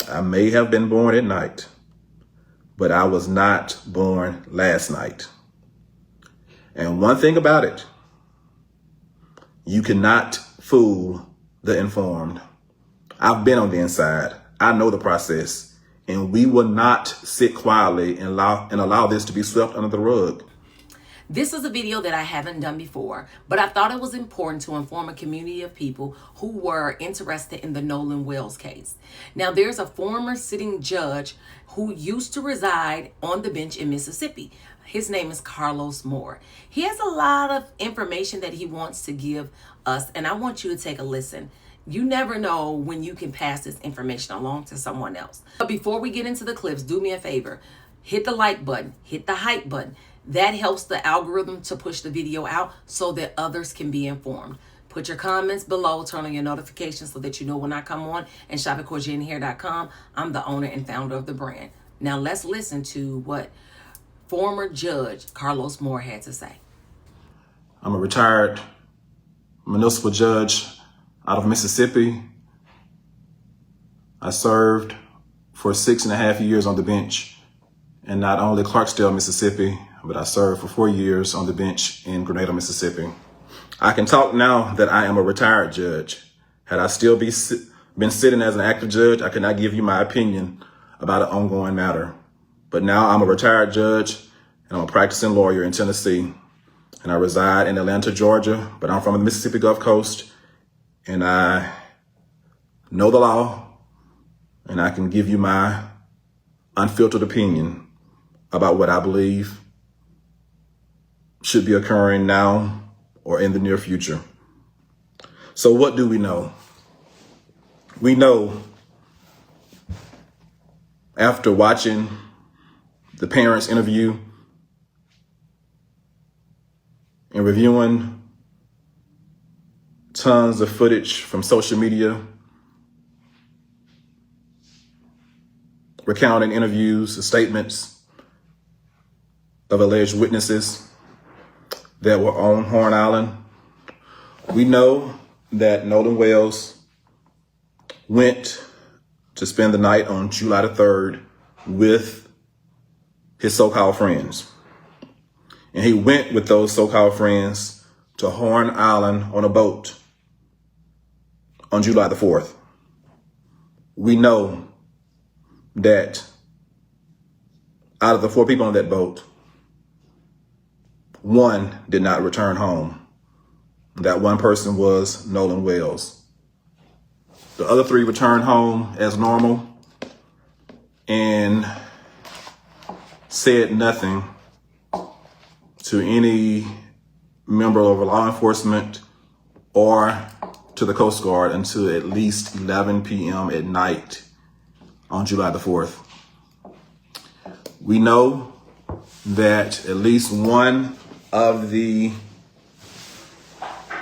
I may have been born at night, but I was not born last night. And one thing about it, you cannot fool the informed. I've been on the inside. I know the process, and we will not sit quietly and allow this to be swept under the rug. This is a video that I haven't done before, but I thought it was important to inform a community of people who were interested in the Nolan Wells case. Now, there's a former sitting judge who used to reside on the bench in Mississippi. His name is Carlos Moore. He has a lot of information that he wants to give us, and I want you to take a listen. You never know when you can pass this information along to someone else. But before we get into the clips, do me a favor. Hit the like button, hit the hype button. That helps the algorithm to push the video out so that others can be informed. Put your comments below, turn on your notifications so that you know when I come on. And shop at CourtJenHair.com. I'm the owner and founder of the brand. Now let's listen to what former judge Carlos Moore had to say. I'm a retired municipal judge out of Mississippi. I served for 6.5 years on the bench in not only Clarksdale, Mississippi, but I served for 4 years on the bench in Grenada, Mississippi. I can talk now that I am a retired judge. Had I still been sitting as an active judge, I could not give you my opinion about an ongoing matter. But now I'm a retired judge and I'm a practicing lawyer in Tennessee. And I reside in Atlanta, Georgia, but I'm from the Mississippi Gulf Coast. And I know the law and I can give you my unfiltered opinion about what I believe should be occurring now or in the near future. So what do we know? We know after watching the parents' interview and reviewing tons of footage from social media, recounting interviews and statements of alleged witnesses that were on Horn Island, we know that Nolan Wells went to spend the night on July the 3rd with his so-called friends. And he went with those so-called friends to Horn Island on a boat on July the 4th. We know that out of the 4 people on that boat, 1 did not return home. That one person was Nolan Wells. The other 3 returned home as normal and said nothing to any member of law enforcement or to the Coast Guard until at least 11 p.m. at night on July the 4th. We know that at least one of the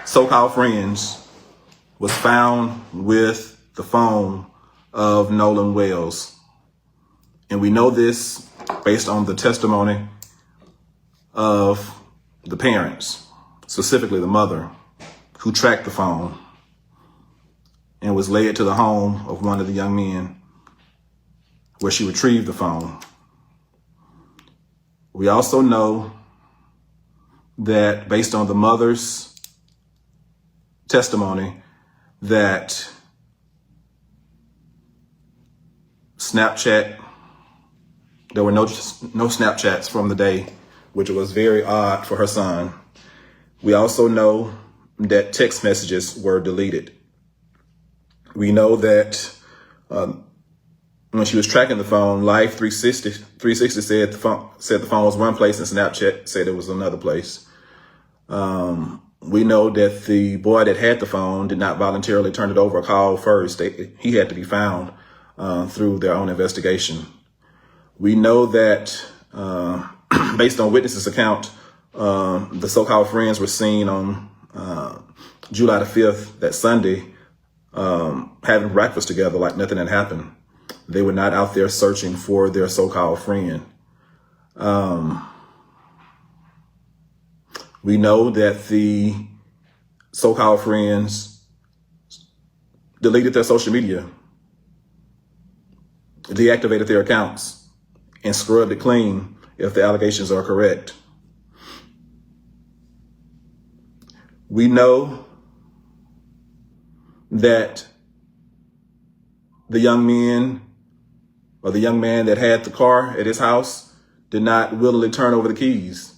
so-called friends was found with the phone of Nolan Wells. And we know this based on the testimony of the parents, specifically the mother, who tracked the phone and was led to the home of one of the young men where she retrieved the phone. We also know that based on the mother's testimony that there were no Snapchats from the day, which was very odd for her son. We also know that text messages were deleted. We know that when she was tracking the phone, Life 360 said the phone was one place and Snapchat said it was another place. We know that the boy that had the phone did not voluntarily turn it over or call first. He had to be found through their own investigation. We know that based on witnesses' account, the so-called friends were seen on July the 5th, that Sunday, having breakfast together like nothing had happened. They were not out there searching for their so-called friend. We know that the so-called friends deleted their social media deactivated their accounts and scrubbed it clean if the allegations are correct. We know that the young man that had the car at his house did not willingly turn over the keys.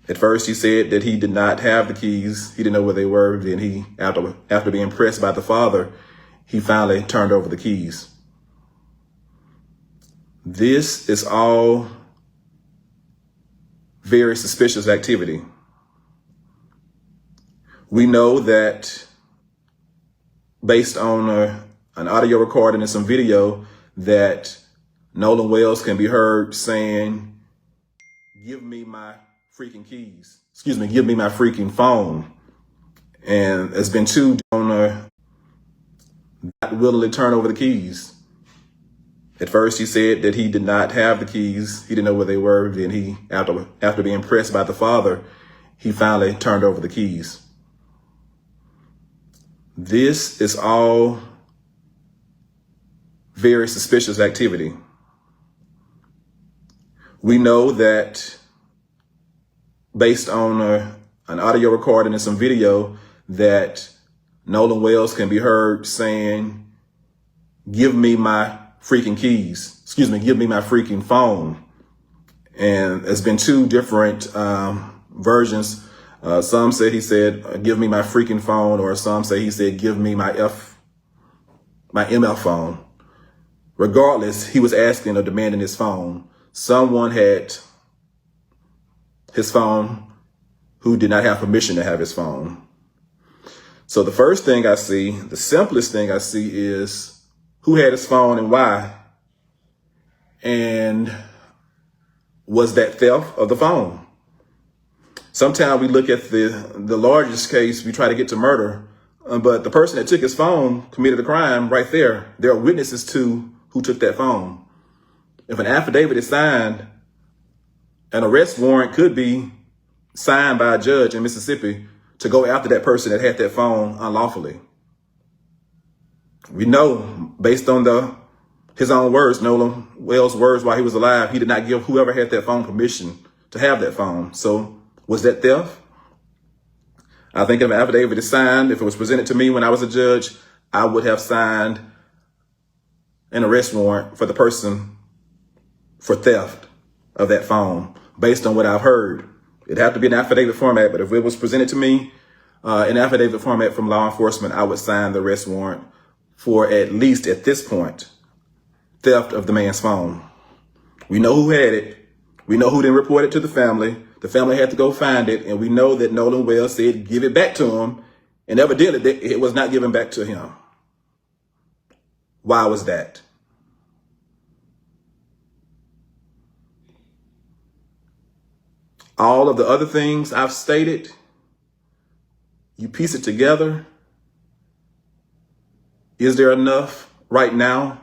At first, he said that he did not have the keys. He didn't know where they were. Then he, after being pressed by the father, he finally turned over the keys. This is all very suspicious activity. We know that based on an audio recording and some video that Nolan Wells can be heard saying, "Give me my freaking keys." Excuse me, "Give me my freaking phone." And there's been two on not willingly turn over the keys. At first, he said that he did not have the keys. He didn't know where they were. Then he, after being pressed by the father, he finally turned over the keys. This is all very suspicious activity. We know that based on an audio recording and some video that Nolan Wells can be heard saying, "Give me my freaking keys." Excuse me, "Give me my freaking phone." And there's been two different versions. Some say he said, "Give me my freaking phone," or some say he said, "Give me my ML phone." Regardless, he was asking or demanding his phone. Someone had his phone who did not have permission to have his phone. So the first thing I see, the simplest thing I see, is who had his phone and why? And was that theft of the phone? Sometimes we look at the largest case, we try to get to murder, but the person that took his phone committed a crime right there. There are witnesses to who took that phone. If an affidavit is signed, an arrest warrant could be signed by a judge in Mississippi to go after that person that had that phone unlawfully. We know, based on his own words, Nolan Wells' words while he was alive, he did not give whoever had that phone permission to have that phone. So was that theft? I think if an affidavit is signed, if it was presented to me when I was a judge, I would have signed an arrest warrant for the person for theft of that phone, based on what I've heard. It'd have to be an affidavit format, but if it was presented to me in affidavit format from law enforcement, I would sign the arrest warrant for, at least at this point, theft of the man's phone. We know who had it. We know who didn't report it to the family. The family had to go find it, and we know that Nolan Wells said, "Give it back to him," and evidently it was not given back to him. Why was that? All of the other things I've stated, you piece it together. Is there enough right now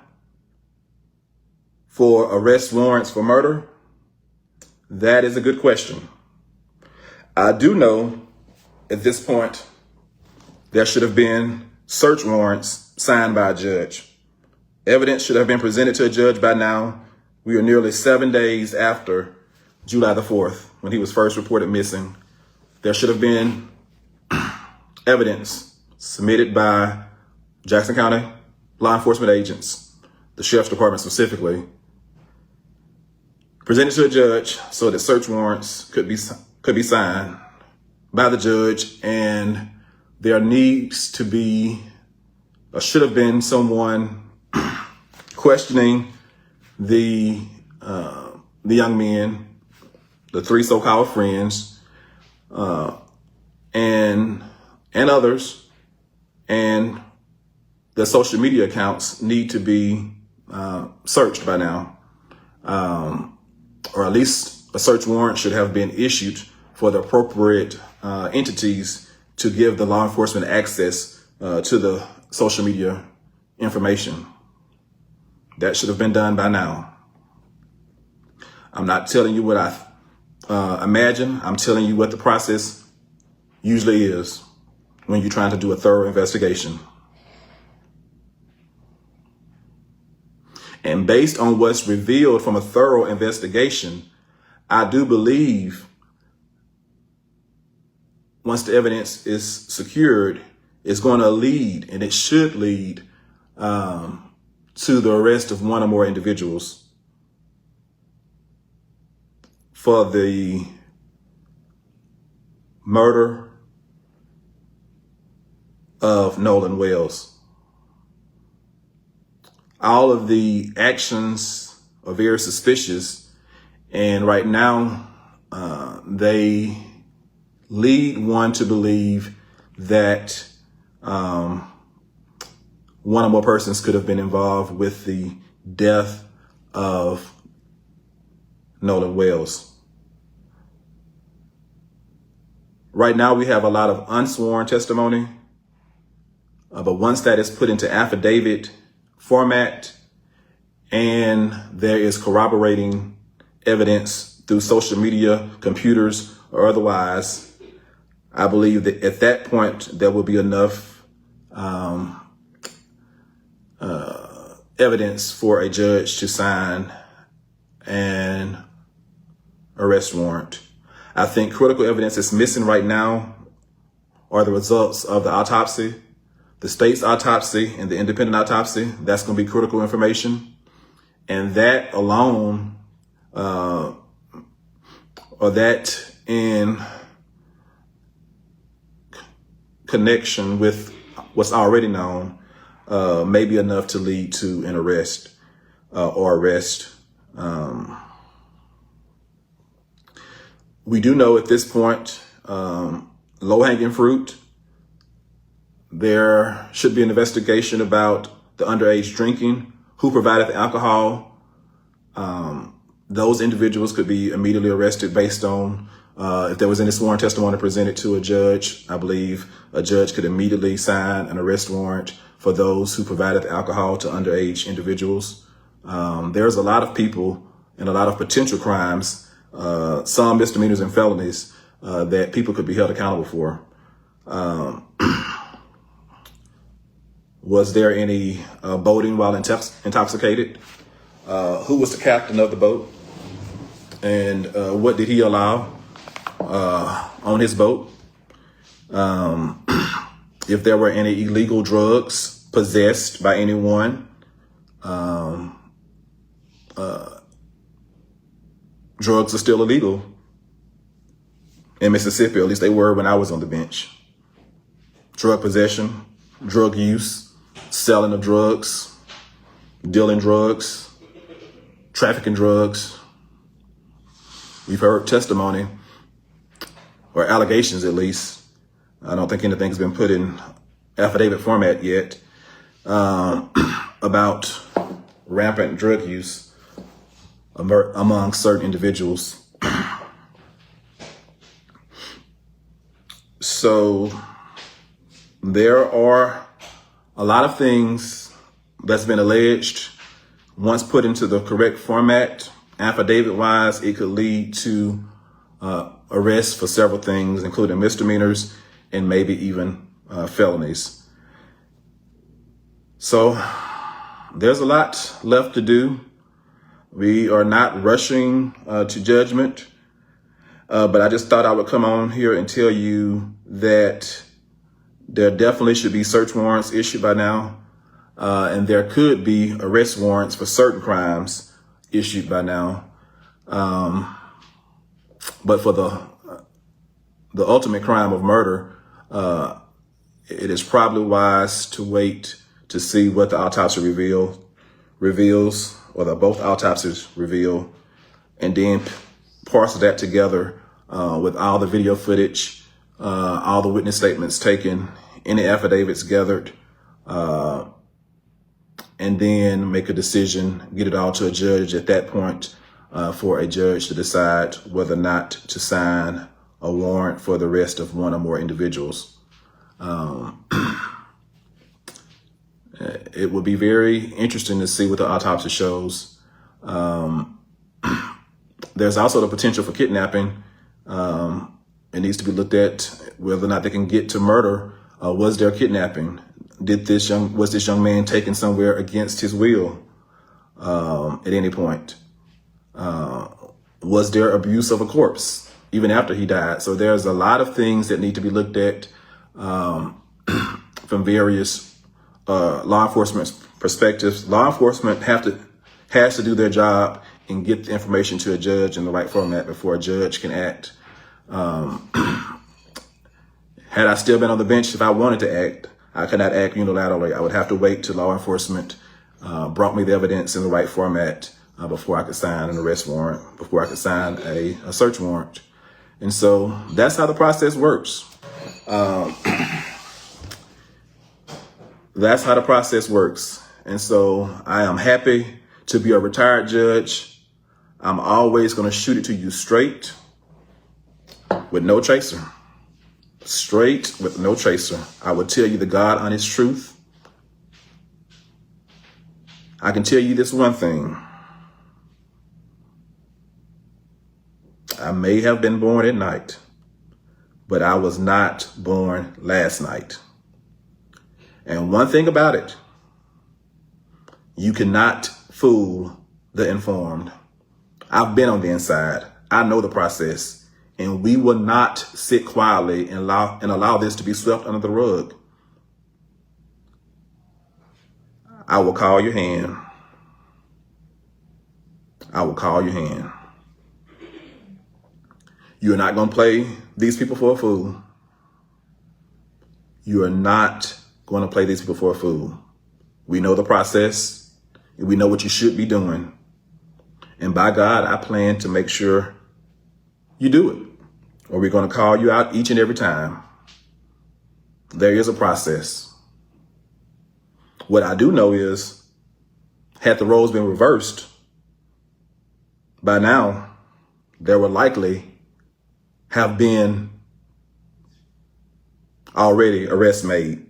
for arrest warrants for murder? That is a good question. I do know at this point there should have been search warrants signed by a judge. Evidence should have been presented to a judge by now. We are nearly 7 days after July the 4th, when he was first reported missing. There should have been evidence submitted by Jackson County law enforcement agents, the sheriff's department specifically, presented to a judge so that search warrants could be signed by the judge. And there needs to be, or should have been, someone questioning the young men, the three so-called friends, and others, and their social media accounts need to be searched by now, or at least a search warrant should have been issued for the appropriate entities to give the law enforcement access to the social media information. That should have been done by now. I'm not telling you what I imagine. I'm telling you what the process usually is when you're trying to do a thorough investigation. And based on what's revealed from a thorough investigation, I do believe once the evidence is secured, it's going to lead, and it should lead, to the arrest of one or more individuals for the murder of Nolan Wells. All of the actions are very suspicious, and right now they lead one to believe that one or more persons could have been involved with the death of Nolan Wells. Right now, we have a lot of unsworn testimony, but once that is put into affidavit format and there is corroborating evidence through social media, computers, or otherwise, I believe that at that point, there will be enough evidence for a judge to sign an arrest warrant. I think critical evidence that's missing right now are the results of the autopsy, the state's autopsy and the independent autopsy. That's going to be critical information. And that alone, or that in connection with what's already known, may be enough to lead to an arrest or arrest. We do know at this point, low-hanging fruit. There should be an investigation about the underage drinking, who provided the alcohol. Those individuals could be immediately arrested based on if there was any sworn testimony presented to a judge. I believe a judge could immediately sign an arrest warrant for those who provided the alcohol to underage individuals. There's a lot of people and a lot of potential crimes, some misdemeanors and felonies, that people could be held accountable for. Was there any boating while intoxicated? Who was the captain of the boat? And what did he allow on his boat? If there were any illegal drugs possessed by anyone, drugs are still illegal in Mississippi. At least they were when I was on the bench. Drug possession, drug use, selling of drugs, dealing drugs, trafficking drugs. We've heard testimony, or allegations at least. I don't think anything's been put in affidavit format yet, about rampant drug use among certain individuals. So there are a lot of things that's been alleged. Once put into the correct format, affidavit-wise, it could lead to arrests for several things, including misdemeanors and maybe even felonies. So there's a lot left to do. We are not rushing to judgment, but I just thought I would come on here and tell you that there definitely should be search warrants issued by now, and there could be arrest warrants for certain crimes issued by now. But for the ultimate crime of murder, it is probably wise to wait to see what the autopsy reveals, or the both autopsies reveal, and then parcel that together with all the video footage, all the witness statements taken, any affidavits gathered, and then make a decision, get it all to a judge at that point, for a judge to decide whether or not to sign a warrant for the arrest of one or more individuals. It would be very interesting to see what the autopsy shows. There's also the potential for kidnapping. It needs to be looked at whether or not they can get to murder. Was there kidnapping? Was this young man taken somewhere against his will? at any point. Was there abuse of a corpse even after he died? So there's a lot of things that need to be looked at from various law enforcement perspectives. Law enforcement has to do their job and get the information to a judge in the right format before a judge can act. Had I still been on the bench, if I wanted to act, I could not act unilaterally. I would have to wait till law enforcement brought me the evidence in the right format before I could sign an arrest warrant, before I could sign a search warrant. And so that's how the process works. That's how the process works. And so I am happy to be a retired judge. I'm always going to shoot it to you straight with no chaser. Straight with no chaser. I will tell you the God honest truth. I can tell you this one thing. I may have been born at night, but I was not born last night. And one thing about it, you cannot fool the informed. I've been on the inside. I know the process, and we will not sit quietly and allow this to be swept under the rug. I will call your hand. I will call your hand. You are not going to play these people for a fool. You are not going to play these people for a fool. We know the process. And we know what you should be doing. And by God, I plan to make sure you do it. Or we're going to call you out each and every time. There is a process. What I do know is, had the roles been reversed, by now, there would likely have been already arrests made.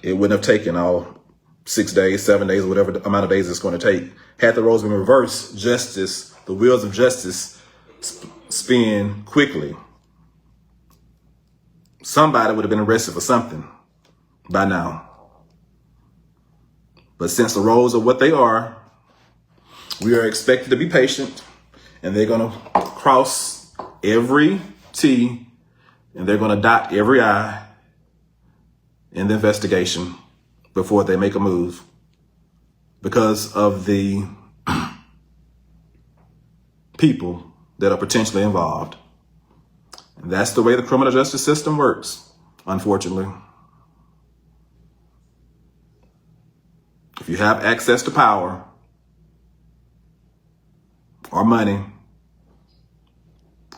It wouldn't have taken all 6 days, 7 days, whatever the amount of days it's going to take. Had the roles been reversed, justice, the wheels of justice spin quickly. Somebody would have been arrested for something by now. But since the roles are what they are, we are expected to be patient, and they're going to cross every T and they're going to dot every I in the investigation before they make a move because of the people that are potentially involved. And that's the way the criminal justice system works, unfortunately. If you have access to power or money,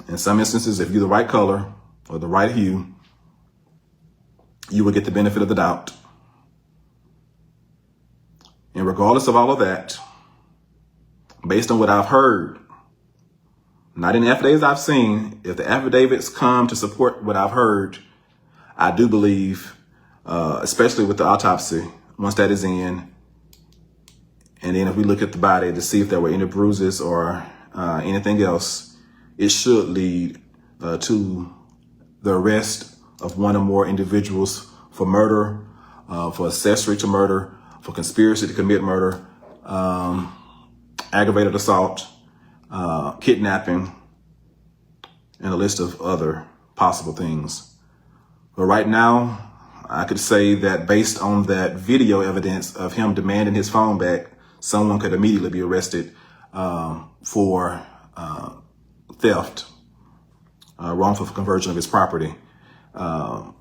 in some instances, if you're the right color or the right hue, you will get the benefit of the doubt. And regardless of all of that, based on what I've heard, not in the affidavits I've seen, if the affidavits come to support what I've heard, I do believe, especially with the autopsy, once that is in, and then if we look at the body to see if there were any bruises or anything else, it should lead to the arrest of one or more individuals for murder, for accessory to murder, for conspiracy to commit murder, aggravated assault, kidnapping, and a list of other possible things. But right now, I could say that based on that video evidence of him demanding his phone back, someone could immediately be arrested for theft, wrongful conversion of his property. And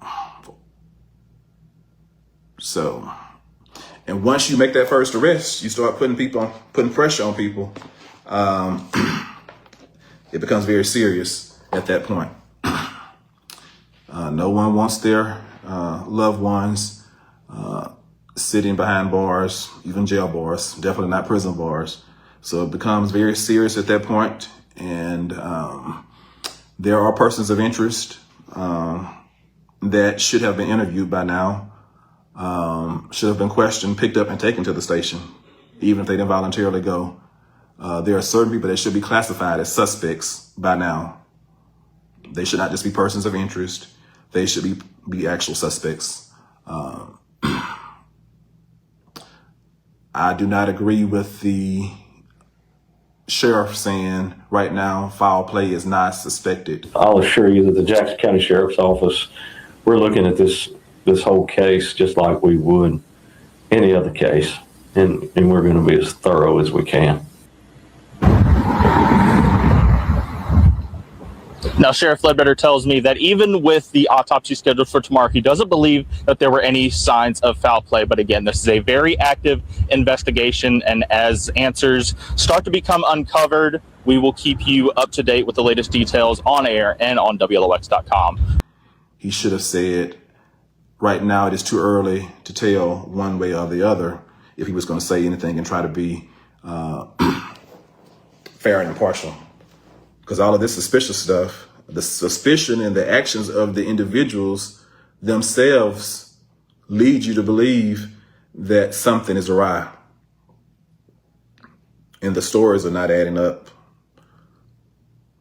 once you make that first arrest, you start putting pressure on people. It becomes very serious at that point. No one wants their loved ones sitting behind bars, even jail bars, definitely not prison bars. So it becomes very serious at that point. And there are persons of interest that should have been interviewed by now, should have been questioned, picked up, and taken to the station, even if they didn't voluntarily go. There are certain people that should be classified as suspects by now. They should not just be persons of interest. They should be actual suspects. I do not agree with the sheriff saying right now foul play is not suspected. I'll assure you that the Jackson County Sheriff's Office, we're looking at this whole case just like we would any other case, and we're going to be as thorough as we can. Now, Sheriff Ledbetter tells me that even with the autopsy scheduled for tomorrow, he doesn't believe that there were any signs of foul play. But again, this is a very active investigation, and as answers start to become uncovered, we will keep you up to date with the latest details on air and on WLOX.com. He should have said, right now it is too early to tell one way or the other, if he was going to say anything and try to be fair and impartial. Because all of this suspicious stuff, the suspicion and the actions of the individuals themselves lead you to believe that something is awry. And the stories are not adding up.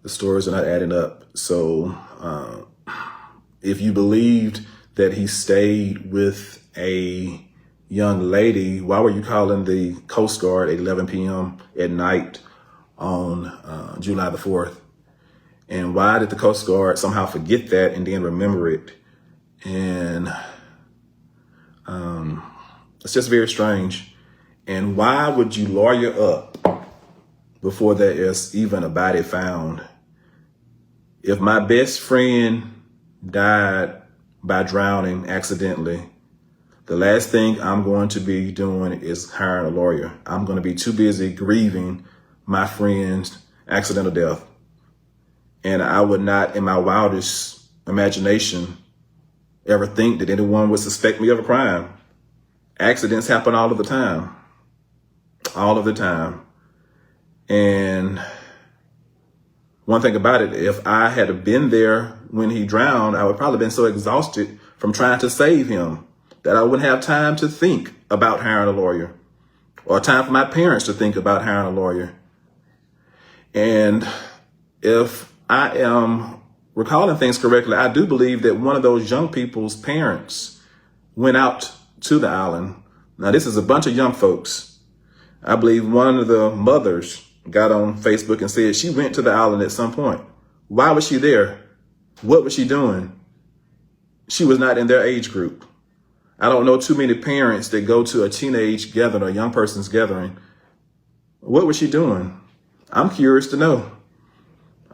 The stories are not adding up. So if you believed that he stayed with a young lady, why were you calling the Coast Guard at 11 p.m. at night on July the 4th? And why did the Coast Guard somehow forget that and then remember it? And it's just very strange. And why would you lawyer up before there is even a body found? If my best friend died by drowning accidentally, the last thing I'm going to be doing is hiring a lawyer. I'm going to be too busy grieving my friend's accidental death. And I would not, in my wildest imagination, ever think that anyone would suspect me of a crime. Accidents happen all of the time. All of the time. And one thing about it, if I had been there when he drowned, I would probably been so exhausted from trying to save him that I wouldn't have time to think about hiring a lawyer, or time for my parents to think about hiring a lawyer. And if I am recalling things correctly, I do believe that one of those young people's parents went out to the island. Now, this is a bunch of young folks. I believe one of the mothers got on Facebook and said she went to the island at some point. Why was she there? What was she doing? She was not in their age group. I don't know too many parents that go to a teenage gathering or a young person's gathering. What was she doing? I'm curious to know.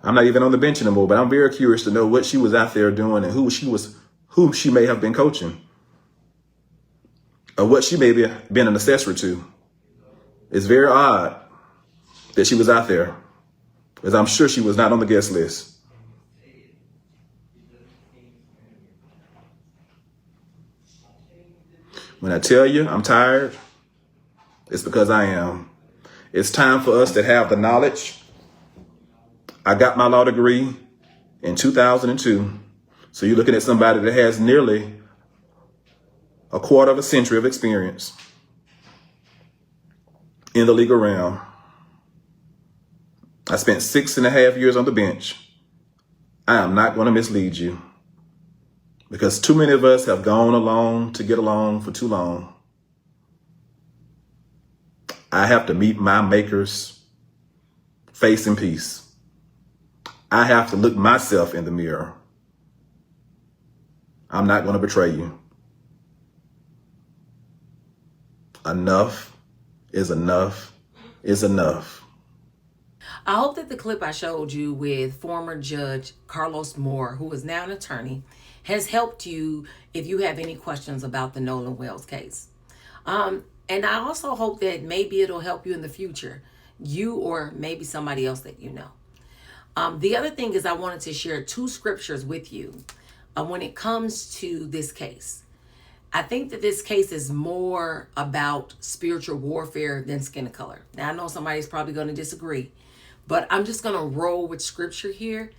I'm not even on the bench anymore, but I'm very curious to know what she was out there doing and who she may have been coaching, or what she may have been an accessory to. It's very odd that she was out there, because I'm sure she was not on the guest list. When I tell you I'm tired, it's because I am. It's time for us to have the knowledge. I got my law degree in 2002. So you're looking at somebody that has nearly a quarter of a century of experience in the legal realm. I spent 6.5 years on the bench. I am not going to mislead you, because too many of us have gone along to get along for too long. I have to meet my maker's face in peace. I have to look myself in the mirror. I'm not going to betray you. Enough is enough is enough. I hope that the clip I showed you with former Judge Carlos Moore, who is now an attorney, has helped you if you have any questions about the Nolan Wells case. And I also hope that maybe it'll help you in the future, you or maybe somebody else that you know. The other thing is I wanted to share 2 scriptures with you when it comes to this case. I think that this case is more about spiritual warfare than skin color. Now, I know somebody's probably going to disagree, but I'm just going to roll with scripture here,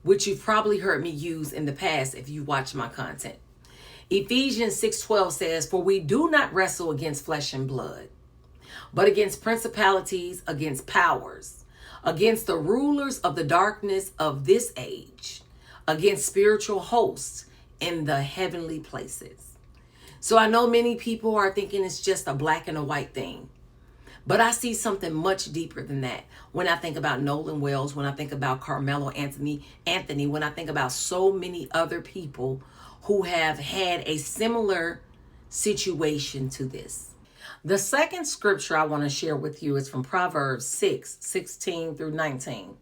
which you've probably heard me use in the past if you watch my content. Ephesians 6:12 says, "For we do not wrestle against flesh and blood, but against principalities, against powers, against the rulers of the darkness of this age, against spiritual hosts in the heavenly places." So I know many people are thinking it's just a black and a white thing, But I see something much deeper than that. When I think about Nolan Wells, when I think about Carmelo Anthony, when I think about so many other people who have had a similar situation to this. The second scripture I want to share with you is from Proverbs 6:16 through 19.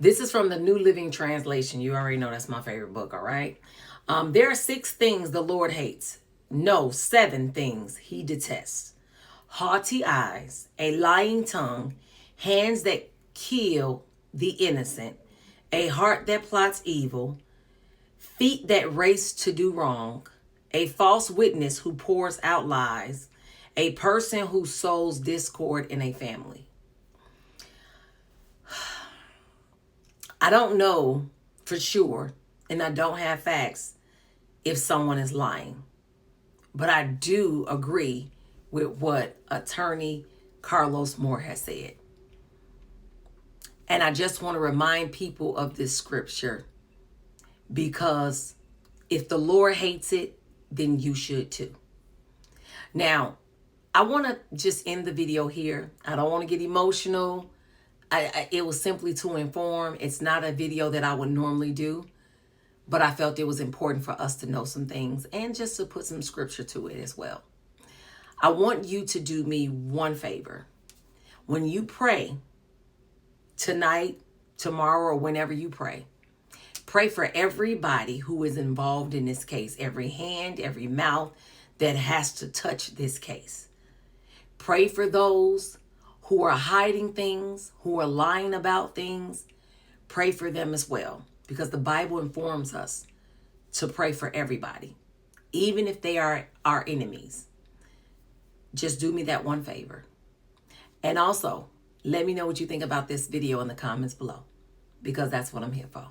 This is from the New Living Translation. You already know that's my favorite book, all right? There are 6 things the Lord hates. No, 7 things he detests. Haughty eyes, a lying tongue, hands that kill the innocent, a heart that plots evil, feet that race to do wrong, a false witness who pours out lies, a person who sows discord in a family. I don't know for sure, and I don't have facts if someone is lying. But I do agree with what attorney Carlos Moore has said. And I just want to remind people of this scripture, because if the Lord hates it, then you should too. Now, I want to just end the video here. I don't want to get emotional. It was simply to inform. It's not a video that I would normally do, but I felt it was important for us to know some things and just to put some scripture to it as well. I want you to do me one favor. When you pray tonight, tomorrow, or whenever you pray for everybody who is involved in this case, every hand, every mouth that has to touch this case. Pray for those who are hiding things, who are lying about things. Pray for them as well, because the Bible informs us to pray for everybody, even if they are our enemies. Just do me that one favor. And also, let me know what you think about this video in the comments below, because that's what I'm here for.